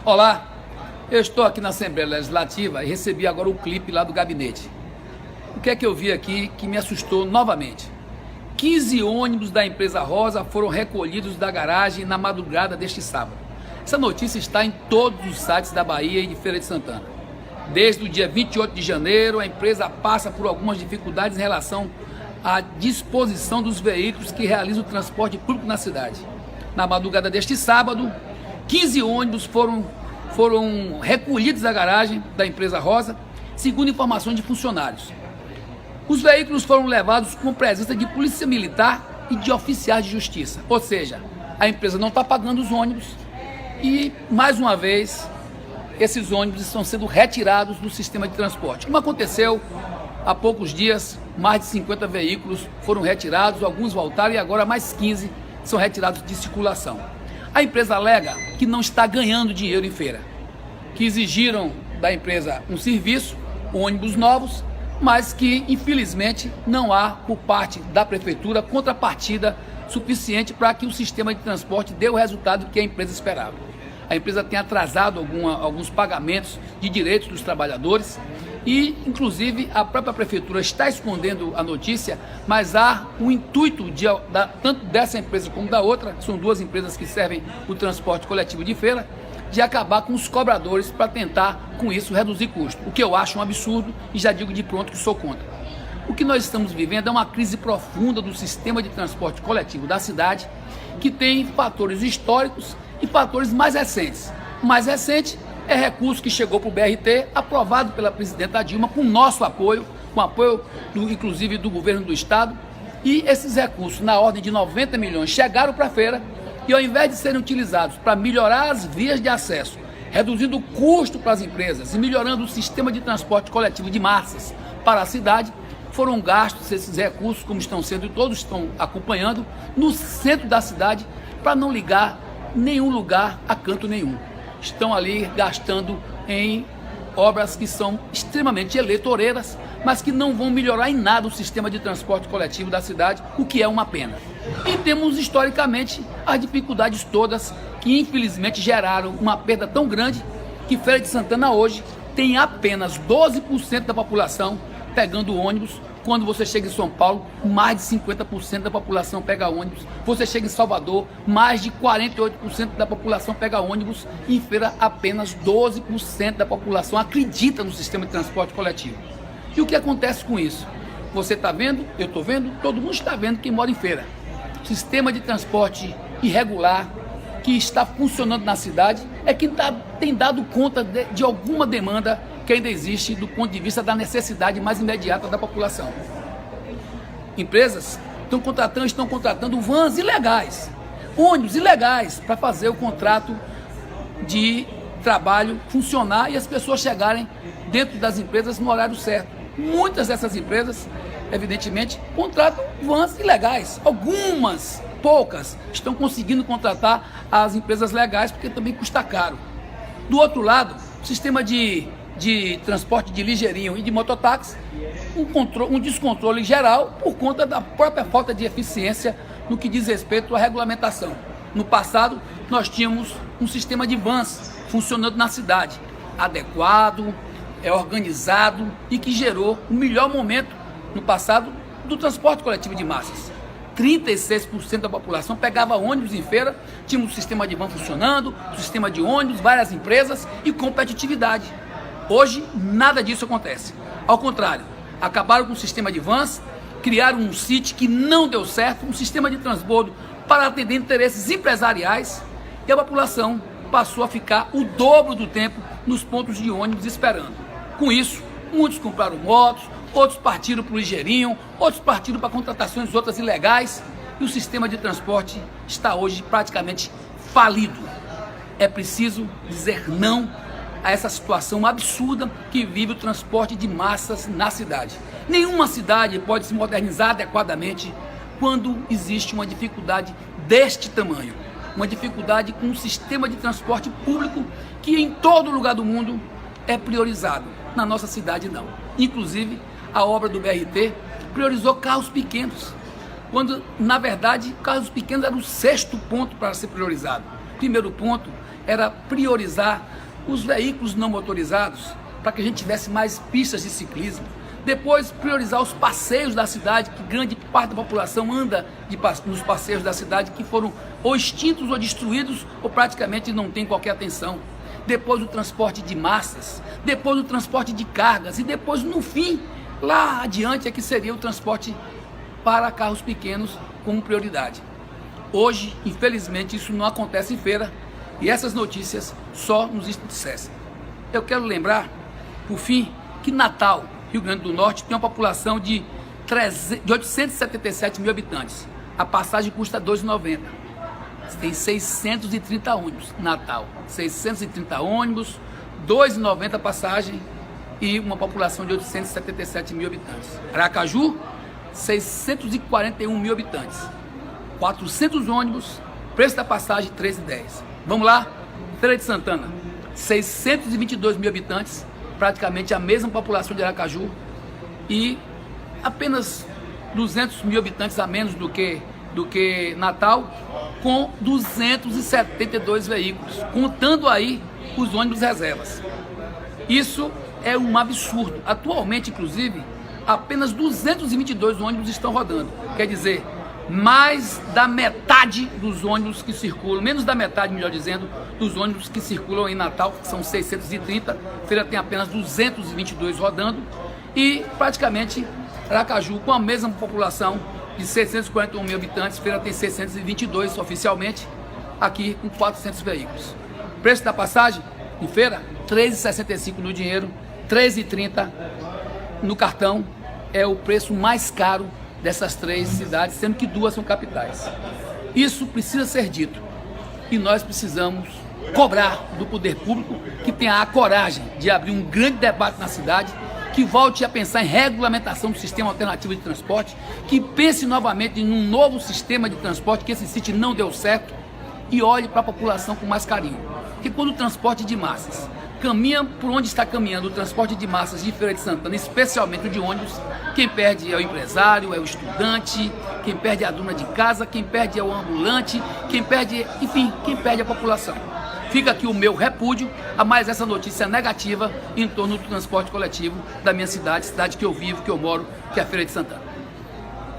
Olá, eu estou aqui na Assembleia Legislativa e recebi agora o clipe lá do gabinete. O que é que eu vi aqui que me assustou novamente? 15 ônibus da empresa Rosa foram recolhidos da garagem na madrugada deste sábado. Essa notícia está em todos os sites da Bahia e de Feira de Santana. Desde o dia 28 de janeiro, a empresa passa por algumas dificuldades em relação à disposição dos veículos que realizam o transporte público na cidade. Na madrugada deste sábado, 15 ônibus foram recolhidos da garagem da empresa Rosa, segundo informações de funcionários. Os veículos foram levados com presença de polícia militar e de oficiais de justiça. Ou seja, a empresa não está pagando os ônibus e, mais uma vez, esses ônibus estão sendo retirados do sistema de transporte. Como aconteceu há poucos dias, mais de 50 veículos foram retirados, alguns voltaram e agora mais 15 são retirados de circulação. A empresa alega que não está ganhando dinheiro em feira, que exigiram da empresa um serviço, ônibus novos, mas que infelizmente não há por parte da prefeitura contrapartida suficiente para que o sistema de transporte dê o resultado que a empresa esperava. A empresa tem atrasado alguns pagamentos de direitos dos trabalhadores e, inclusive, a própria prefeitura está escondendo a notícia, mas há um intuito tanto dessa empresa como da outra, são duas empresas que servem o transporte coletivo de feira, de acabar com os cobradores para tentar, com isso, reduzir custo, o que eu acho um absurdo e já digo de pronto que sou contra. O que nós estamos vivendo é uma crise profunda do sistema de transporte coletivo da cidade, que tem fatores históricos e fatores mais recentes. O mais recente é recurso que chegou para o BRT, aprovado pela presidenta Dilma, com nosso apoio, com apoio inclusive do governo do estado, e esses recursos, na ordem de 90 milhões, chegaram para a feira e, ao invés de serem utilizados para melhorar as vias de acesso, reduzindo o custo para as empresas e melhorando o sistema de transporte coletivo de massas para a cidade, foram gastos esses recursos, como estão sendo e todos estão acompanhando, no centro da cidade, para não ligar nenhum lugar a canto nenhum. Estão ali gastando em obras que são extremamente eleitoreiras, mas que não vão melhorar em nada o sistema de transporte coletivo da cidade, o que é uma pena. E temos historicamente as dificuldades todas que infelizmente geraram uma perda tão grande que Feira de Santana hoje tem apenas 12% da população pegando ônibus. Quando você chega em São Paulo, mais de 50% da população pega ônibus. Você chega em Salvador, mais de 48% da população pega ônibus. Em Feira, apenas 12% da população acredita no sistema de transporte coletivo. E o que acontece com isso? Você está vendo, eu estou vendo, todo mundo está vendo quem mora em Feira. Sistema de transporte irregular que está funcionando na cidade é que tem dado conta de alguma demanda que ainda existe do ponto de vista da necessidade mais imediata da população. Empresas estão contratando vans ilegais, ônibus ilegais, para fazer o contrato de trabalho funcionar e as pessoas chegarem dentro das empresas no horário certo. Muitas dessas empresas, evidentemente, contratam vans ilegais. Algumas, poucas, estão conseguindo contratar as empresas legais porque também custa caro. Do outro lado, o sistema de transporte de ligeirinho e de mototáxi, um descontrole geral por conta da própria falta de eficiência no que diz respeito à regulamentação. No passado, nós tínhamos um sistema de vans funcionando na cidade, adequado, organizado e que gerou o melhor momento no passado do transporte coletivo de massas. 36% da população pegava ônibus em feira, tínhamos um sistema de van funcionando, um sistema de ônibus, várias empresas e competitividade. Hoje, nada disso acontece. Ao contrário, acabaram com o sistema de vans, criaram um CIT que não deu certo, um sistema de transbordo para atender interesses empresariais e a população passou a ficar o dobro do tempo nos pontos de ônibus esperando. Com isso, muitos compraram motos, outros partiram para o ligeirinho, outros partiram para contratações outras ilegais e o sistema de transporte está hoje praticamente falido. É preciso dizer não a essa situação absurda que vive o transporte de massas na cidade. Nenhuma cidade pode se modernizar adequadamente quando existe uma dificuldade deste tamanho. Uma dificuldade com um sistema de transporte público que em todo lugar do mundo é priorizado. Na nossa cidade não. Inclusive, a obra do BRT priorizou carros pequenos, quando, na verdade, carros pequenos era o 6º ponto para ser priorizado. Primeiro ponto era priorizar os veículos não motorizados para que a gente tivesse mais pistas de ciclismo. Depois, priorizar os passeios da cidade, que grande parte da população anda nos passeios da cidade, que foram ou extintos ou destruídos, ou praticamente não tem qualquer atenção. Depois, o transporte de massas, depois o transporte de cargas, e depois, no fim, lá adiante, é que seria o transporte para carros pequenos como prioridade. Hoje, infelizmente, isso não acontece em feira, e essas notícias só nos entristecem. Eu quero lembrar, por fim, que Natal, Rio Grande do Norte, tem uma população de 877 mil habitantes. A passagem custa R$ 2,90. Tem 630 ônibus. Natal, 630 ônibus, R$ 2,90 a passagem e uma população de 877 mil habitantes. Aracaju, 641 mil habitantes. 400 ônibus, preço da passagem R$ 13,10. Vamos lá, Feira de Santana, 622 mil habitantes, praticamente a mesma população de Aracaju e apenas 200 mil habitantes a menos do que Natal, com 272 veículos, contando aí os ônibus reservas. Isso é um absurdo. Atualmente, inclusive, apenas 222 ônibus estão rodando. Quer dizer, mais da metade dos ônibus que circulam, menos da metade, melhor dizendo, dos ônibus que circulam em Natal, que são 630, Feira tem apenas 222 rodando, e praticamente Aracaju, com a mesma população de 641 mil habitantes, Feira tem 622 oficialmente, aqui com 400 veículos. Preço da passagem em Feira, R$ 13,65 no dinheiro, R$ 13,30 no cartão, é o preço mais caro dessas três cidades, sendo que duas são capitais. Isso precisa ser dito e nós precisamos cobrar do poder público que tenha a coragem de abrir um grande debate na cidade, que volte a pensar em regulamentação do sistema alternativo de transporte, que pense novamente em um novo sistema de transporte, que esse sítio não deu certo, e olhe para a população com mais carinho. Porque quando o transporte de massas caminha por onde está caminhando o transporte de massas de Feira de Santana, especialmente o de ônibus, quem perde é o empresário, é o estudante, quem perde é a dona de casa, quem perde é o ambulante, quem perde, enfim, quem perde é a população. Fica aqui o meu repúdio a mais essa notícia negativa em torno do transporte coletivo da minha cidade, cidade que eu vivo, que eu moro, que é a Feira de Santana.